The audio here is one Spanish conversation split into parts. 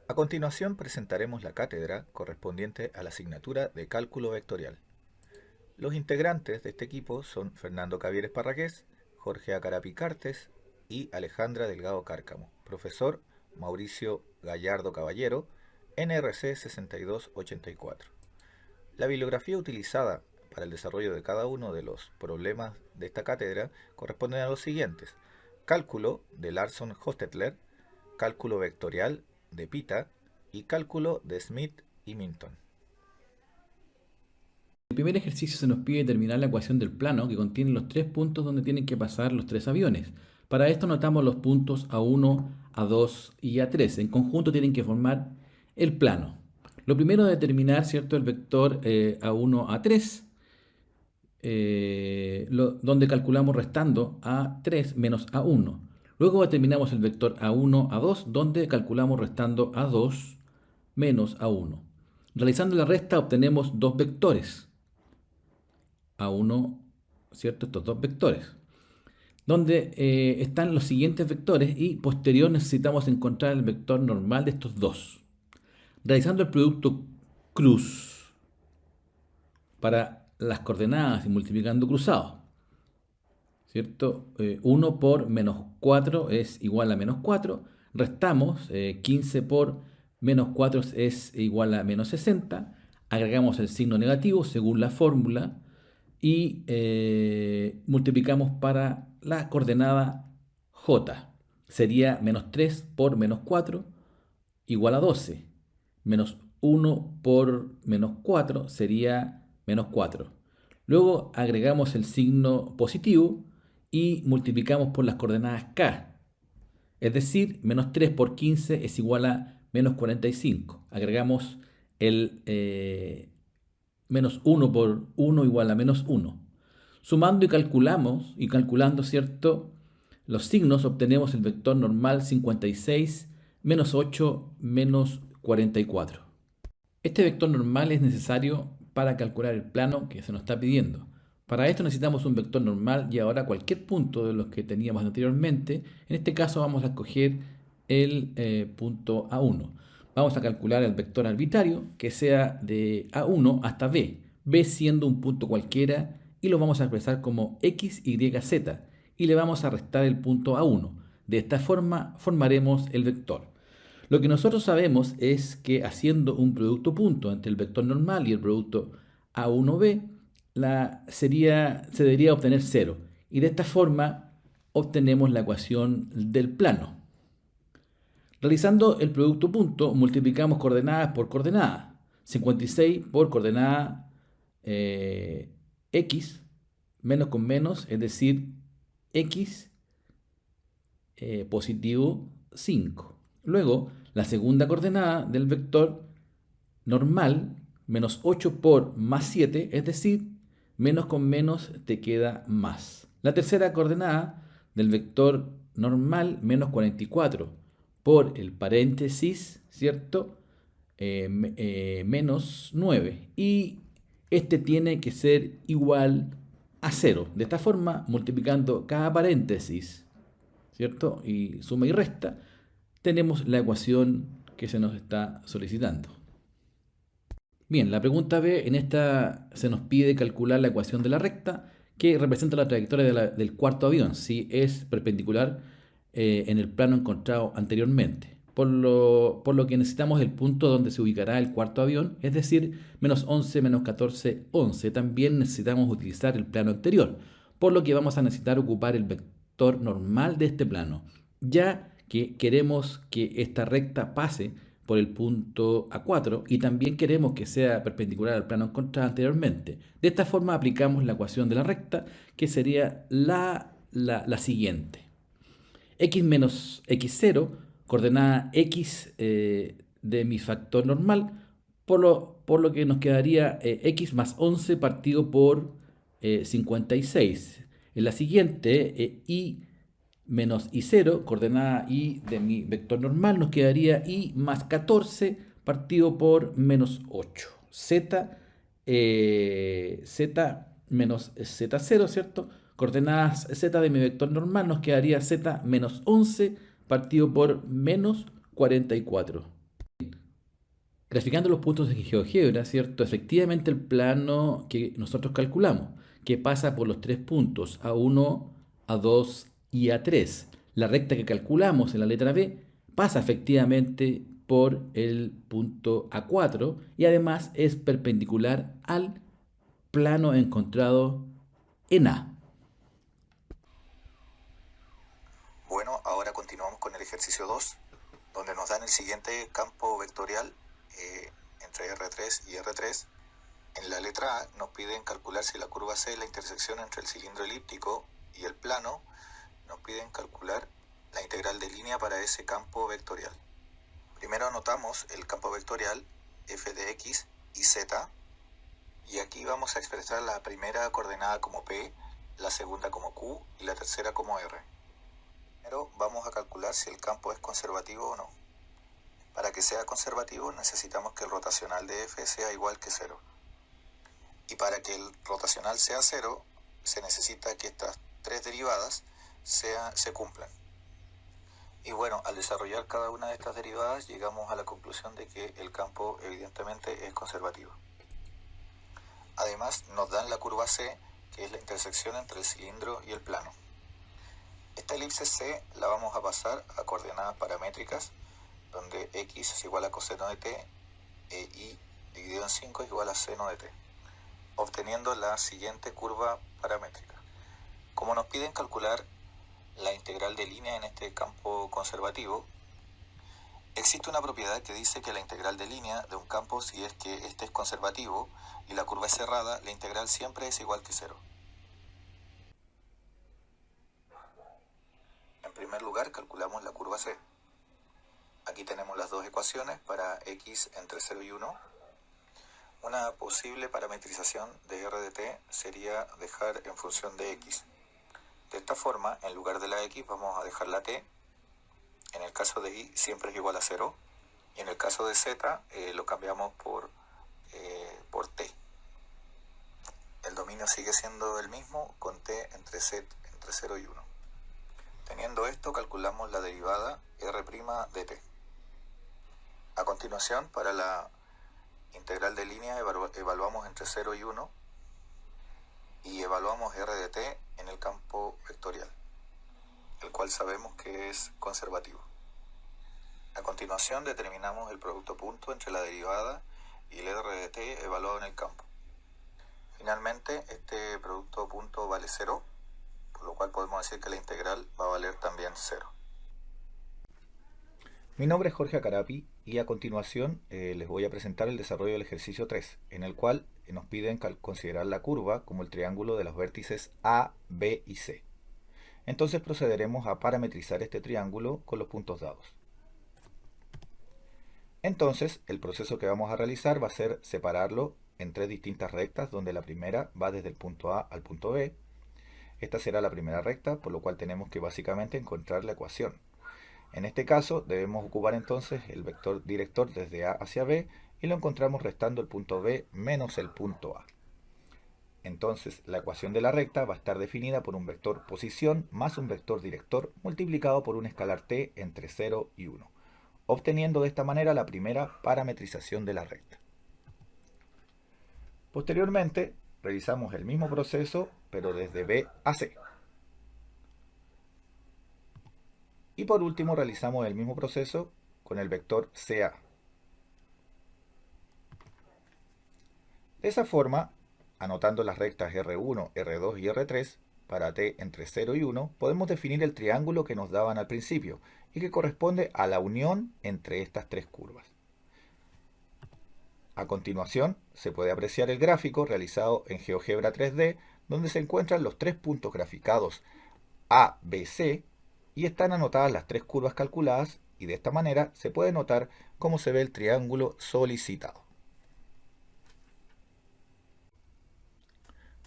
A continuación presentaremos la cátedra correspondiente a la asignatura de Cálculo Vectorial. Los integrantes de este equipo son Fernando Cavieres Parraqués, Jorge Acarapi Cartes y Alejandra Delgado Cárcamo. Profesor Mauricio Gallardo Caballero, NRC 6284. La bibliografía utilizada para el desarrollo de cada uno de los problemas de esta cátedra corresponden a los siguientes: Cálculo de Larson Hostetler, Cálculo Vectorial de Pita y Cálculo de Smith y Minton. El primer ejercicio se nos pide determinar la ecuación del plano que contiene los tres puntos donde tienen que pasar los tres aviones. Para esto anotamos los puntos A1, A2 y A3. En conjunto tienen que formar el plano. Lo primero es determinar, ¿cierto?, el vector A1, A3, donde calculamos restando A3 menos A1. Luego determinamos el vector A1, A2, donde calculamos restando A2 menos A1. Realizando la resta obtenemos dos vectores. A1, ¿cierto? Estos dos vectores. Donde están los siguientes vectores y posterior necesitamos encontrar el vector normal de estos dos. Realizando el producto cruz para las coordenadas y multiplicando cruzados, ¿cierto? 1 por menos 4 es igual a menos 4. Restamos, 15 por menos 4 es igual a menos 60. Agregamos el signo negativo según la fórmula y multiplicamos para la coordenada j. Sería menos 3 por menos 4 igual a 12. Menos 1 por menos 4 sería menos 4. Luego agregamos el signo positivo y multiplicamos por las coordenadas k. Es decir, menos 3 por 15 es igual a menos 45. Agregamos el menos 1 por 1 igual a menos 1. Sumando y calculando, ¿cierto?, los signos, obtenemos el vector normal 56 menos 8 menos 44. Este vector normal es necesario para calcular el plano que se nos está pidiendo. Para esto necesitamos un vector normal y ahora cualquier punto de los que teníamos anteriormente. En este caso vamos a escoger el punto A1. Vamos a calcular el vector arbitrario que sea de A1 hasta B, B siendo un punto cualquiera, y lo vamos a expresar como x, y, z, y le vamos a restar el punto A1. De esta forma formaremos el vector. Lo que nosotros sabemos es que haciendo un producto punto entre el vector normal y el producto A1B, se debería obtener 0. Y de esta forma obtenemos la ecuación del plano. Realizando el producto punto, multiplicamos coordenadas por coordenadas. 56 por coordenada x, menos con menos, es decir, x positivo 5. Luego, la segunda coordenada del vector normal, menos 8 por más 7, es decir, menos con menos te queda más. La tercera coordenada del vector normal, menos 44 por el paréntesis, ¿cierto? Menos 9. Y este tiene que ser igual a 0. De esta forma, multiplicando cada paréntesis, ¿cierto?, y suma y resta, tenemos la ecuación que se nos está solicitando. Bien, la pregunta B, en esta se nos pide calcular la ecuación de la recta que representa la trayectoria del cuarto avión, si es perpendicular en el plano encontrado anteriormente. Por lo que necesitamos el punto donde se ubicará el cuarto avión, es decir, menos 11, menos 14, 11. También necesitamos utilizar el plano anterior, por lo que vamos a necesitar ocupar el vector normal de este plano, ya que queremos que esta recta pase por el punto A4 y también queremos que sea perpendicular al plano encontrado anteriormente. De esta forma aplicamos la ecuación de la recta, que sería la siguiente: x menos x0, coordenada x de mi factor normal, por lo que nos quedaría x más 11 partido por 56. En la siguiente, y menos y0, coordenada y de mi vector normal, nos quedaría y más 14 partido por menos 8. Z menos z0, ¿cierto? Coordenadas z de mi vector normal, nos quedaría z menos 11 partido por menos 44. Graficando los puntos de GeoGebra, ¿cierto? Efectivamente el plano que nosotros calculamos, que pasa por los tres puntos A1, A2 y A3. La recta que calculamos en la letra B pasa efectivamente por el punto A4 y además es perpendicular al plano encontrado en A. Bueno, ahora continuamos con el ejercicio 2, donde nos dan el siguiente campo vectorial entre R3 y R3. En la letra A nos piden calcular si la curva C es la intersección entre el cilindro elíptico y el plano. Nos piden calcular la integral de línea para ese campo vectorial. Primero anotamos el campo vectorial f de x y z, y aquí vamos a expresar la primera coordenada como P, la segunda como Q y la tercera como R. Primero vamos a calcular si el campo es conservativo o no. Para que sea conservativo necesitamos que el rotacional de f sea igual que 0. Y para que el rotacional sea 0, se necesita que estas tres derivadas se cumplan. Y bueno, al desarrollar cada una de estas derivadas llegamos a la conclusión de que el campo evidentemente es conservativo. Además nos dan la curva C, que es la intersección entre el cilindro y el plano. Esta elipse C la vamos a pasar a coordenadas paramétricas, donde x es igual a coseno de t e y dividido en 5 es igual a seno de t, obteniendo la siguiente curva paramétrica. Como nos piden calcular la integral de línea en este campo conservativo, existe una propiedad que dice que la integral de línea de un campo, si es que este es conservativo y la curva es cerrada, la integral siempre es igual que 0. En primer lugar, calculamos la curva C. Aquí tenemos las dos ecuaciones para x entre 0 y 1. Una posible parametrización de r de t sería dejar en función de x. De esta forma, en lugar de la x vamos a dejar la t. En el caso de y siempre es igual a 0. Y en el caso de z lo cambiamos por t. El dominio sigue siendo el mismo con t entre 0 y 1. Teniendo esto, calculamos la derivada r' de t. A continuación, para la integral de línea evaluamos entre 0 y 1 y evaluamos r de t en el campo vectorial, el cual sabemos que es conservativo. A continuación determinamos el producto punto entre la derivada y el r de t evaluado en el campo. Finalmente, este producto punto vale 0, por lo cual podemos decir que la integral va a valer también 0. Mi nombre es Jorge Acarapi y a continuación les voy a presentar el desarrollo del ejercicio 3, en el cual nos piden considerar la curva como el triángulo de los vértices A, B y C. Entonces procederemos a parametrizar este triángulo con los puntos dados. Entonces el proceso que vamos a realizar va a ser separarlo en tres distintas rectas, donde la primera va desde el punto A al punto B. Esta será la primera recta, por lo cual tenemos que básicamente encontrar la ecuación. En este caso debemos ocupar entonces el vector director desde A hacia B y lo encontramos restando el punto B menos el punto A. Entonces la ecuación de la recta va a estar definida por un vector posición más un vector director multiplicado por un escalar t entre 0 y 1, obteniendo de esta manera la primera parametrización de la recta. Posteriormente realizamos el mismo proceso pero desde B a C. Y por último realizamos el mismo proceso con el vector CA. De esa forma, anotando las rectas R1, R2 y R3, para t entre 0 y 1, podemos definir el triángulo que nos daban al principio y que corresponde a la unión entre estas tres curvas. A continuación, se puede apreciar el gráfico realizado en GeoGebra 3D, donde se encuentran los tres puntos graficados A, B, C, y están anotadas las tres curvas calculadas, y de esta manera se puede notar cómo se ve el triángulo solicitado.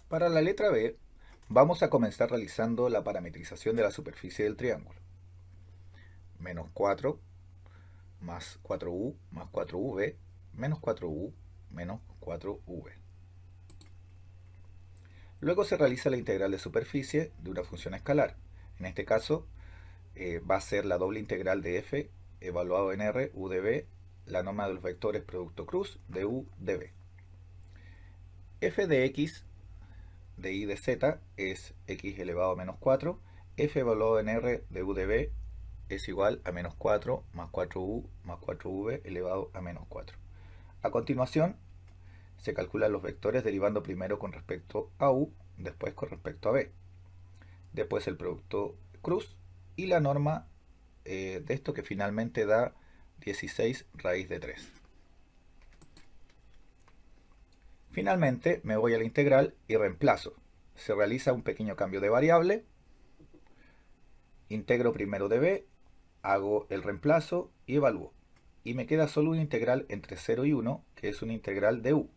Para la letra B, vamos a comenzar realizando la parametrización de la superficie del triángulo. Menos 4 más 4u más 4v menos 4u menos 4v. Luego se realiza la integral de superficie de una función escalar. En este caso va a ser la doble integral de f evaluado en r, u de b, la norma de los vectores producto cruz de u de b. F de x de y de z es x elevado a menos 4, f evaluado en r de u de b es igual a menos 4 más 4u más 4v elevado a menos 4. A continuación, se calculan los vectores derivando primero con respecto a u, después con respecto a b, después el producto cruz y la norma de esto que finalmente da 16 raíz de 3. Finalmente me voy a la integral y reemplazo. Se realiza un pequeño cambio de variable, integro primero de b, hago el reemplazo y evalúo. Y me queda solo una integral entre 0 y 1, que es una integral de u.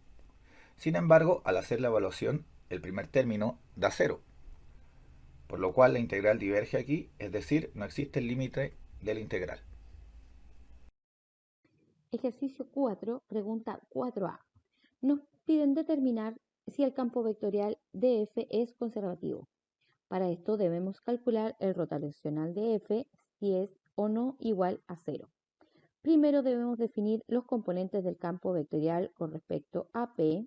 Sin embargo, al hacer la evaluación, el primer término da 0, por lo cual la integral diverge aquí, es decir, no existe el límite de la integral. Ejercicio 4, pregunta 4a. Nos piden determinar si el campo vectorial de f es conservativo. Para esto debemos calcular el rotacional de f si es o no igual a 0. Primero debemos definir los componentes del campo vectorial con respecto a P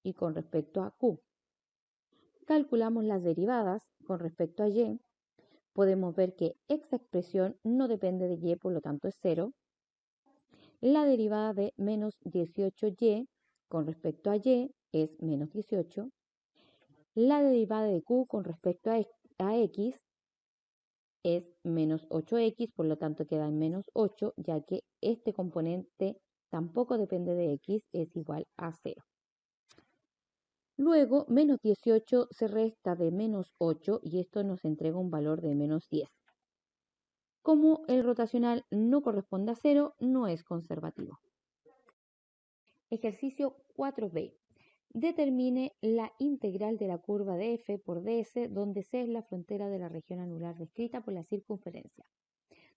y con respecto a Q. Calculamos las derivadas con respecto a Y. Podemos ver que esta expresión no depende de Y, por lo tanto es 0. La derivada de menos 18y con respecto a Y es menos 18. La derivada de Q con respecto a X es menos 8x, por lo tanto queda en menos 8, ya que este componente tampoco depende de x, es igual a 0. Luego, menos 18 se resta de menos 8 y esto nos entrega un valor de menos 10. Como el rotacional no corresponde a 0, no es conservativo. Ejercicio 4b. Determine la integral de la curva de f por ds, donde c es la frontera de la región anular descrita por la circunferencia,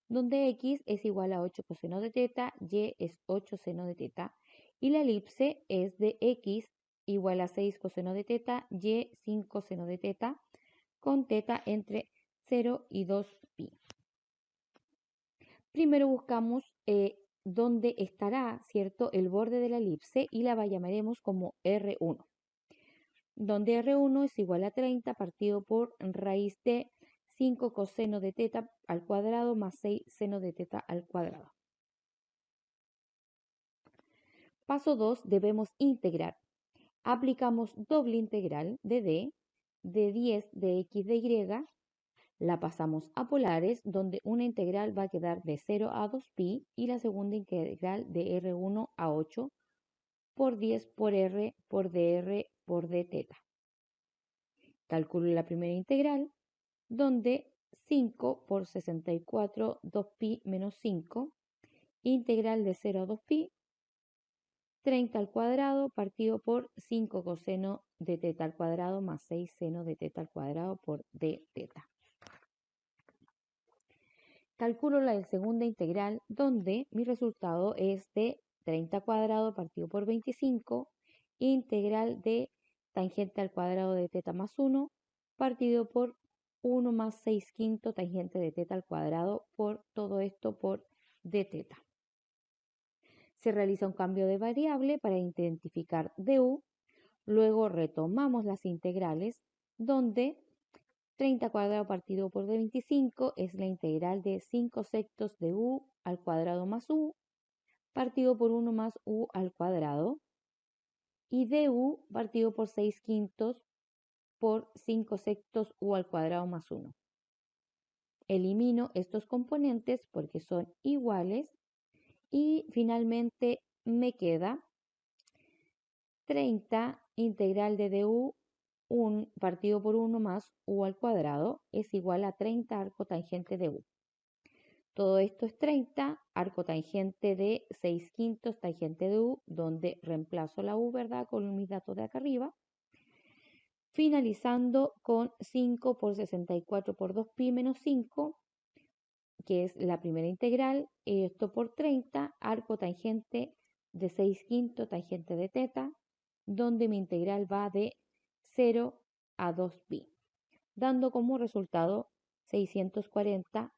donde x es igual a 8 coseno de teta, y es 8 seno de teta, y la elipse es de x igual a 6 coseno de teta, y 5 seno de teta, con teta entre 0 y 2pi. Primero buscamos dónde estará, ¿cierto?, el borde de la elipse y la llamaremos como R1, donde R1 es igual a 30 partido por raíz de 5 coseno de teta al cuadrado más 6 seno de teta al cuadrado. Paso 2, debemos integrar. Aplicamos doble integral de d, de 10 de x de y, la pasamos a polares, donde una integral va a quedar de 0 a 2pi y la segunda integral de R1 a 8 por 10 por r por dr por d teta. Calculo la primera integral, donde 5 por 64, 2pi menos 5, integral de 0 a 2pi, 30 al cuadrado partido por 5 coseno de teta al cuadrado más 6 seno de teta al cuadrado por d teta. Calculo la segunda integral, donde mi resultado es de 30 al cuadrado partido por 25, integral de tangente al cuadrado de teta más 1, partido por 1 más 6 quinto tangente de teta al cuadrado por todo esto por d teta. Se realiza un cambio de variable para identificar du, luego retomamos las integrales, donde 30 cuadrado partido por 25 es la integral de 5 sextos de u al cuadrado más u, partido por 1 más u al cuadrado, y du partido por 6 quintos por 5 sextos u al cuadrado más 1. Elimino estos componentes porque son iguales y finalmente me queda 30 integral de du partido por 1 más u al cuadrado es igual a 30 arco tangente de u. Todo esto es 30 arco tangente de 6 quintos tangente de u, donde reemplazo la u, ¿verdad?, con mis datos de acá arriba. Finalizando con 5 por 64 por 2pi menos 5, que es la primera integral, esto por 30, arco tangente de 6 quintos tangente de teta, donde mi integral va de 0 a 2pi, dando como resultado 640